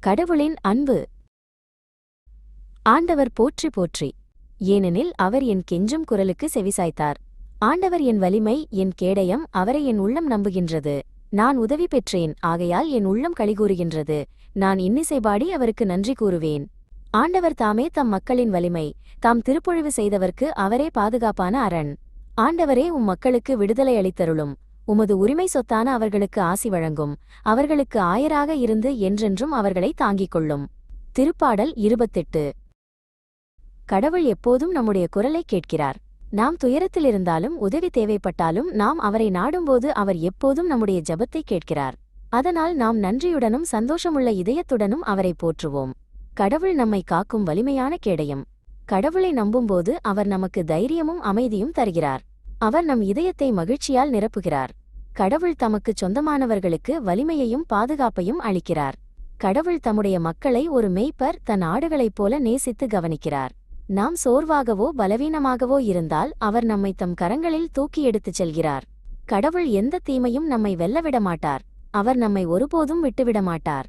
கடவுளின் அன்பு. ஆண்டவர் போற்றி போற்றி. ஏனெனில் அவர் என் கெஞ்சும் குரலுக்கு செவிசாய்த்தார். ஆண்டவர் என் வலிமை, என் கேடயம், அவரை என் உள்ளம் நம்புகின்றது. நான் உதவி பெற்றேன், ஆகையால் என் உள்ளம் களிகூறுகின்றது. நான் இன்னிசைபாடி அவருக்கு நன்றி கூறுவேன். ஆண்டவர் தாமே தம் மக்களின் வலிமை, தாம் திருப்பொழிவு செய்தவர்க்கு அவரே பாதுகாப்பான அரண். ஆண்டவரே, மக்களுக்கு விடுதலை அளித்தருளும். உமது உரிமை சொத்தான அவர்களுக்கு ஆசி வழங்கும். அவர்களுக்கு ஆயராக இருந்து என்றென்றும் அவர்களை தாங்கிக் கொள்ளும். திருப்பாடல் 28. கடவுள் எப்போதும் நம்முடைய குரலை கேட்கிறார். நாம் துயரத்தில் இருந்தாலும் உதவி தேவைப்பட்டாலும் நாம் அவரை நாடும்போது அவர் எப்போதும் நம்முடைய ஜெபத்தை கேட்கிறார். அதனால் நாம் நன்றியுடனும் சந்தோஷமுள்ள இதயத்துடனும் அவரை போற்றுவோம். கடவுள் நம்மை காக்கும் வலிமையான கேடயம். கடவுளை நம்பும்போது அவர் நமக்கு தைரியமும் அமைதியும் தருகிறார். அவர் நம் இதயத்தை மகிழ்ச்சியால் நிரப்புகிறார். கடவுள் தமக்குச் சொந்தமானவர்களுக்கு வலிமையையும் பாதுகாப்பையும் அளிக்கிறார். கடவுள் தம்முடைய மக்களை ஒரு மேய்ப்பர் தன் ஆடுகளைப் போல நேசித்து கவனிக்கிறார். நாம் சோர்வாகவோ பலவீனமாகவோ இருந்தால் அவர் நம்மை தம் கரங்களில் தூக்கி எடுத்துச் செல்கிறார். கடவுள் எந்த தீமையும் நம்மை வெல்லவிட மாட்டார். அவர் நம்மை ஒருபோதும் விட்டுவிட மாட்டார்.